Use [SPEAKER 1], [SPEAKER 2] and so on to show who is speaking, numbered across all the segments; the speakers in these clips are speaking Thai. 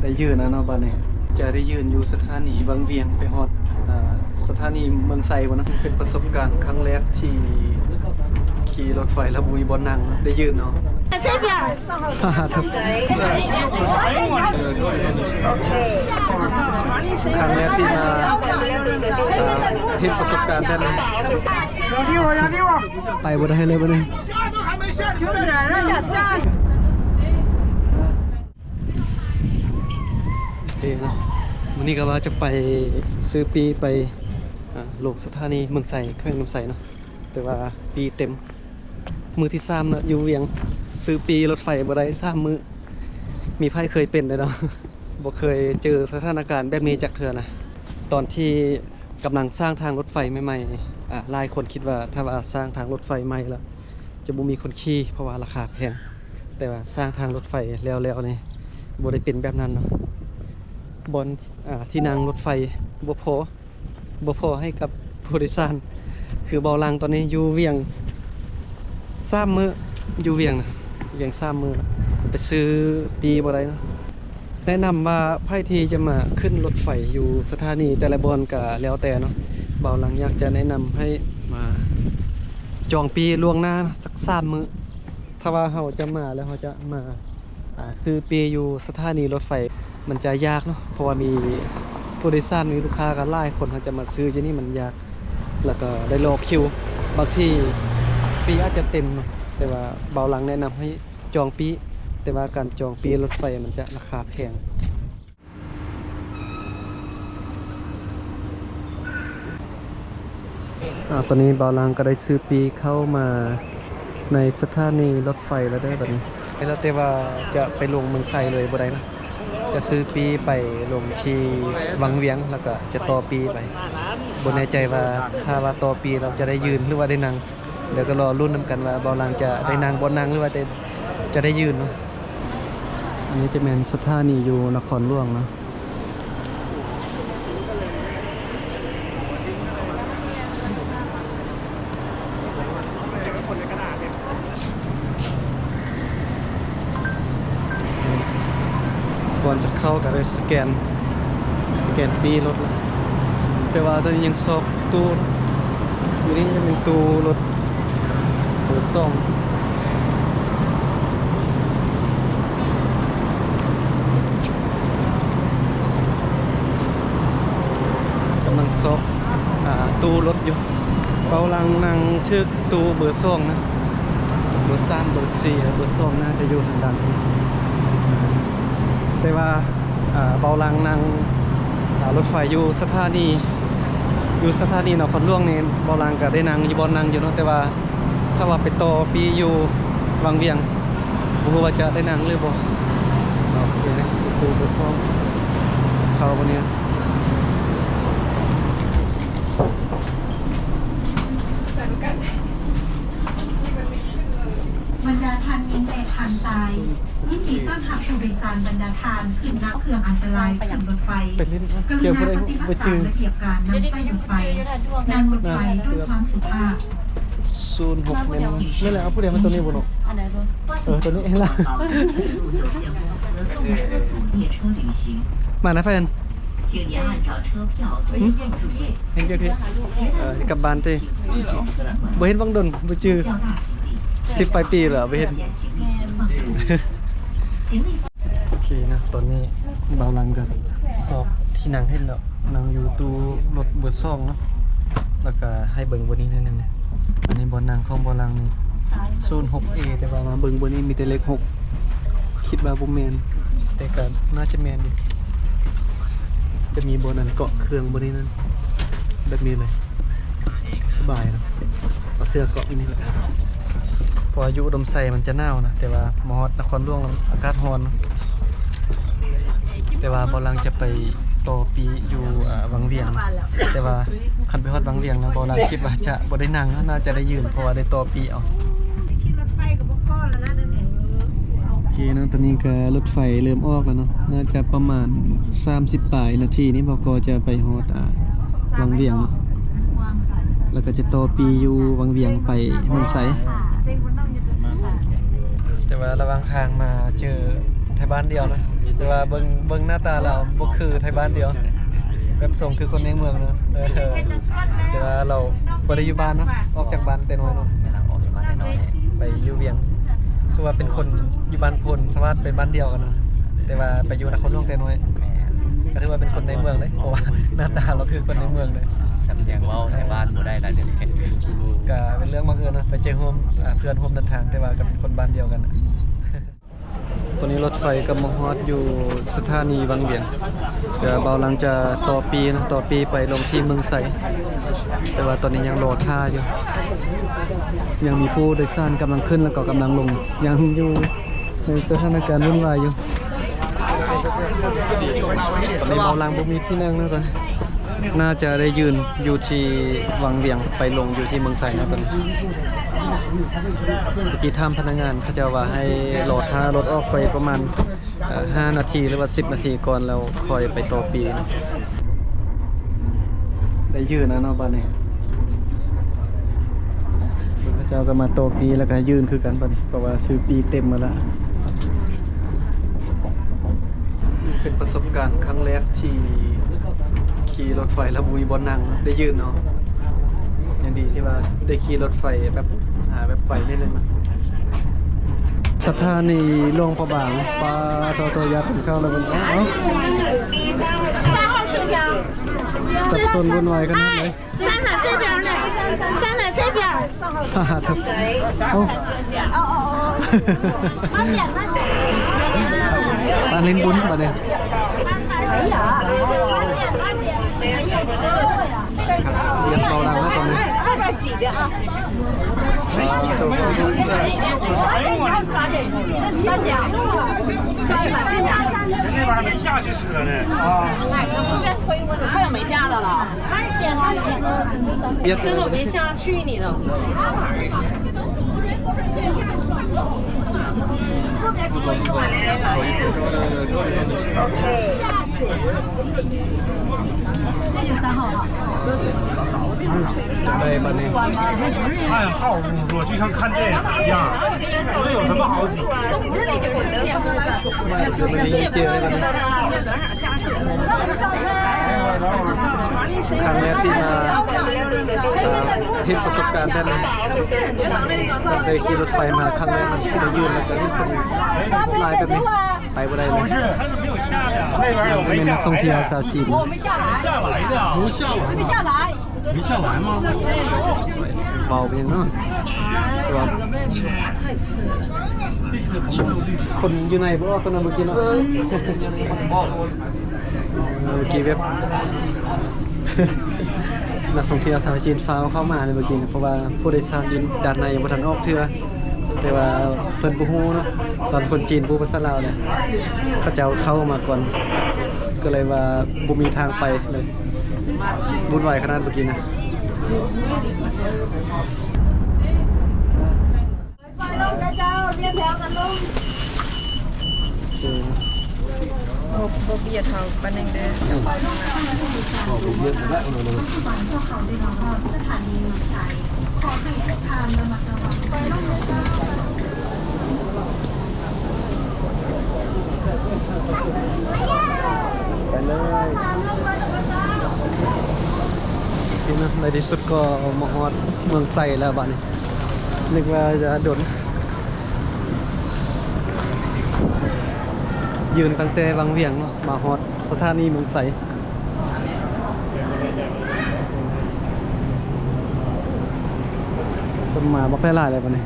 [SPEAKER 1] ได้ยืนนะเนาะบ้านนี้จะได้ยืนอยู่สถานีบางเวียงไปฮอดสถานีเมืองไซบ่เนาะเป็นประสบการณ์ครั้งแรกที่ขี่รถไฟแล้วมีบ่นั่งได้ยืนเนาะ这边ครั้งแรกที่มาเห็นประสบการณ์แบบนี้ไปบ่ได้เลยบ่นี่นะวันนี้ก็ว่าจะไปซื้อปีไปลงสถานีเมืองไสแขวงน้ำไสเนาะแต่ว่าปีเต็มมือที่3เนาะอยู่เวียงซื้อปีรถไฟบ่ได้3มื้อมีไผเคยเป็นเลยเนาะบ่เคยเจอสถานการณ์แบบนี้จักเทื่อนะตอนที่กำลังสร้างทางรถไฟใหม่ๆหลายคนคิดว่าถ้าว่าสร้างทางรถไฟใหม่แล้วจะบ่มีคนขี่เพราะว่าราคาแพงแต่ว่าสร้างทางรถไฟแล้วนี่บ่ได้เป็นแบบนั้นเนาะบนที่นั่งรถไฟบ่พอให้กับผู้โดยสารคือเบาลังตอนนี้อยู่เวียง3 มื้ออยู่เวียง3 มื้อไปซื้อปีบ่ได้เนาะแนะนำว่าไผที่จะมาขึ้นรถไฟอยู่สถานีแต่ละบอนก็แล้วแต่เนาะเบาลังอยากจะแนะนำให้มาจองปีล่วงหน้าสัก3 มื้อถ้าว่าเราจะมาแล้วเราจะมาซื้อปีอยู่สถานีรถไฟมันจะยากเนาะเพราะว่ามีผู้โดยสารมีลูกค้ากันหลายคนเขาจะมาซื้อที่นี่มันยากแล้วก็ได้รอคิวบางที่ปีอาจจะเต็มเนาะแต่ว่าเบาหลังแนะนำให้จองปีแต่ว่าการจองปีรถไฟมันจะราคาแพงตอนนี้เบาหลังก็ได้ซื้อปีเข้ามาในสถานีรถไฟแล้วได้แบบนี้แล้วแต่ว่าจะไปลงเมืองไซเลยบ่ได้นะจะซื้อปีไปลงที่วังเวียงแล้วก็จะต่อปีไปบนแน่ใจว่าถ้าว่าต่อปีเราจะได้ยืนหรือว่าได้นั่งเดี๋ยวก็รอรุ่นนำกันว่าเบาลังจะได้นั่งบนนั่งหรือว่าจะได้ยืนเนาะอันนี้จะเป็นสถานีอยู่นครหลวงเนาะก่อนจะเข้าก็ได้สแกนปีรถแต่ว่าตอนนี้ยังสอบตู้อยู่นี่ยังเป็นตู้รถเปิดซ่องกำลังสอบตู้รถอยู่เบาลังนั่งชื่อตู้เบอร์ซ่องนะเบอร์3เบอร์4เบอร์ซ่องน่าจะอยู่ทางด้านแต่ว่าเบาลังนั่งรถไฟอยู่สถานีนครหลวงนี่เบาลังก็ได้นั่งอยู่บนนั่งอยู่เนาะแต่ว่าถ้าว่าไปต่อปีอยู่วังเวียงบ่รู้ว่าจะได้นั่งหรือบ่โอเคนะตู้เบอร์ซ่องเข้าบ่เนี่ย
[SPEAKER 2] บรรดาทานยิงแต่ทางซ้ายยินดีต้อนรับผู้โดยสารบรรดาทานขึ้นนับเครื่องอันตรายขึ้นรถไฟกรุณาปฏิบัติตามระเบียบการนำไส้รถไฟนั่งรถไฟด้วยความสุภาพ
[SPEAKER 1] 06นี่แหละเอาผู้เดียวมาตัวนี้บ่เนาะตัวนี้เองล่ะมานะเพื่อนเห็นเกี่ยวที่กลับบ้านติบ่เห็นวังดนบ่จื้อ10 ปลายปีเหรอไม่เห็นโอเคนะตอนนี้เบาลังกันสอบที่นั่งให้แล้วนั่งอยู่ตู้รถเบอร์2เนาะแล้วก็ให้เบิ่งบนนี้นิดนึงนะอันนี้บนนั่งของเบาลังนี่06A แต่ว่ามาเบิ่งบนนี้มีแต่เลข6คิดว่าบ่แม่นแต่ก็น่าจะแม่นอยู่จะมีบนนั้นเกาะเครื่องบนนี้นั่นแบบนี้เลยสบายเนาะเอาเสื้อเกาะนี่แหละพออายุอุดมไซมันจะหนาวนะแต่ว่ามอดนครหลวงอากาศร้อนแต่ว่าบอลังจะไปต่อปีอยู่วังเวียงแต่ว่าคันไปฮอดวังเวียงนะบอลังคิดว่าจะบ่ได้นั่งน่าจะได้ยืนเพราะว่าได้ต่อปีเอาโอเคนะตอนนี้ก็รถไฟเริ่มออกแล้วเนาะน่าจะประมาณ30 ปลายนาทีนี้บก.จะไปฮอดวังเวียงแล้วก็จะต่อปีอยู่วังเวียงไปเมืองไสแต่ว่าระหว่างทางมาเจอไทยบ้านเดียวนะ แต่ว่าเบิ่งหน้าตาเราบ่คือไทยบ้านเดียวแบบส่งคือคนในเมืองเนาะแต่ว่าเราบ่ได้อยู่บ้านเนาะออกจากบ้านแต่น้อยเนาะ
[SPEAKER 3] ไม่ต้องออกจากบ้านแน่นอน
[SPEAKER 1] ไปอยู่เวียงคือว่าเป็นคนอยู่บ้านพลสวัสดิ์เป็นบ้านเดียวกันเนาะแต่ว่าไปอยู่นครหลวงแต่น้อย
[SPEAKER 3] แม่
[SPEAKER 1] ก็ถือว่าเป็นคนในเมืองเลยเพราะว่าหน้าตาเราคือคนในเมืองเลย
[SPEAKER 3] สำเนียงเว้าในบ้านบ่ได้แล้วเดี๋ยวนี้
[SPEAKER 1] ก็เป็นเรื่องบังเอิญนะไปเจอโฮมเพื่อนโฮมเดินทางแต่ว่าก็เป็นคนบ้านเดียวกันนะ ตอนนี้รถไฟกำลังฮอดอยู่สถานีวังเวียงเดี๋ยวเบาหลังจะต่อปีนะต่อปีไปลงที่เมืองไสแต่ว่าตอนนี้ยังรอท่าอยู่ยังมีผู้โดยสารกำลังขึ้นแล้วก็กำลังลงยังอยู่ในสถานการณ์วุ่นวายอยู่ตอนนี้เบาหลังบ่มีที่นั่งนะตอนนี้น่าจะได้ยืนอยู่ที่วังเวียงไปลงอยู่ที่เมืองไสนะตอนนี้เมื่อกี้ถามพนักงานเขาจะว่าให้รอท่ารถออกไปประมาณ5 นาทีหรือว่า10 นาทีก่อนแล้วค่อยไปต่อปีนะได้ยืนนะเนาะบ้านนี้พระเจ้าก็มาต่อปีแล้วก็ยืนคือกันบ้านนี้เพราะว่าซื้อปีเต็มมาแล้วเป็นประสบการณ์ครั้งแรกที่ขี่รถไฟแล้วมีบนนั่งได้ยืนเนาะยังดีที่ว่าได้ขี่รถไฟแบบแบบไปนิดนึงนะสถานีหลวงพระบางปลาตัวยัดถึงเข้าแล้วมันสับสนวุ่นวายกันนัดเลย
[SPEAKER 4] 三奶这边呢，三奶这边。
[SPEAKER 1] ฮ่าฮ่าครับปลาเล่นบุญมาเนี่ยเรียนเบาดังนะตอนนี้
[SPEAKER 4] 200几的啊。
[SPEAKER 5] 那边没下去车呢。
[SPEAKER 4] 快要没下的了。
[SPEAKER 1] 车
[SPEAKER 6] 都没下去你的。
[SPEAKER 1] ได้บันนี้
[SPEAKER 5] 看号入座，就像看电影一样，这有什么好挤？
[SPEAKER 6] 都不是那九十线，
[SPEAKER 1] 就ไม่ได้เจอเลยนะครั้งแรกที่มาเห็นประสบการณ์ด้านนี้ได้ขี่รถไฟมาครั้งแรกมันที่ได้ยืนแล้วก็ที่คนลายแบบนี้ไปบ่ได้เลย
[SPEAKER 5] 不是，没有下的，那边有
[SPEAKER 1] เป็น
[SPEAKER 5] 没
[SPEAKER 1] นักท่องเที่ยวชาวจีน
[SPEAKER 5] 下来的，不下来，没下来，没下来吗？
[SPEAKER 1] เบาไปเนาะตัวคนอยู่ในบ่คนนั้นเมื่อกี้เนาะเมื่อกี้แบบ นักท่องเที่ยวชาวจีนฟ้าวเข้ามาในเมื่อกี้เพราะว่าผู้โดยสารยืนด้านในยังบ่ทันออกเทื่อแต่ว่าเพิ่นบ่ฮู้เนาะตอนคนจีนผู้ภาษาลาวเนี่ยเขาจะเข้ามาก่อนก็เลยว่าบ่มีทางไปเลยวุ่นวายขนาดเมื่อกี้นะ
[SPEAKER 6] 毕业套把那个。
[SPEAKER 2] พวกเขาได้รอสถานีเมืองไทยขอให้ทุกทางระมัดระวังไปลงเลยจ้า
[SPEAKER 1] ไปเลยนี่นะในที่สุดก็มาฮอดเมืองไซแล้วบ้านนี้นึกว่าจะโดนยืนตั้งแต่วังเวียงเนาะมาฮอดสถานีเมืองไซคนมาบอกได้หลายเลยบ้านนี้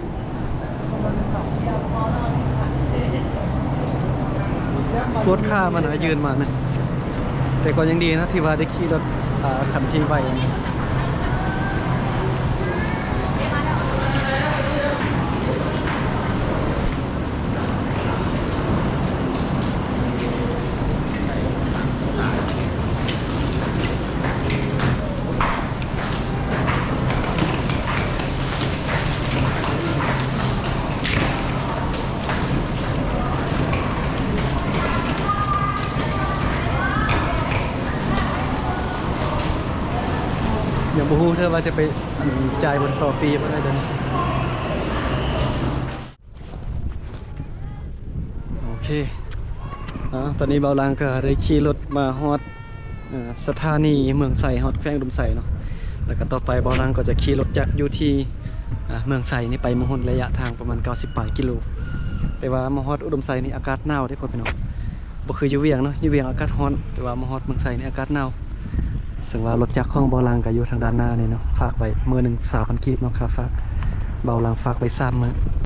[SPEAKER 1] รถข้ามันยืนมานะแต่ก็ยังดีนะที่ว่าได้ขี่รถคันที่ไวอย่างบูฮูเธอว่าจะไปจ่ายบนต่อปีเมื่อไรเดือนโอเค ตอนนี้เบาลังก็ได้ขี่รถมาฮอดสถานีเมืองไสฮอดแขวงอุดมไสเนาะแล้วก็ต่อไปเบาลังก็จะขี่รถจากอยู่ที่เมืองไสนี่ไปมหนระยะทางประมาณ90ปลายกิโลแต่ว่ามาฮอดอุดมไสนี่อากาศหนาวได้อพ่อพี่น้องบ่คืออยู่เวียงเนาะอยู่เวียงอากาศร้อนแต่ว่ามาฮอดเมืองไสนี่อากาศหนาวซึ่งว่ารถจักรของเบาลังก็อยู่ทางด้านหน้านี่เนาะฝากไว้มื้อหนึง 3,000 กีบเนาะครับฝากเบาลังฝากไว้3มื้อ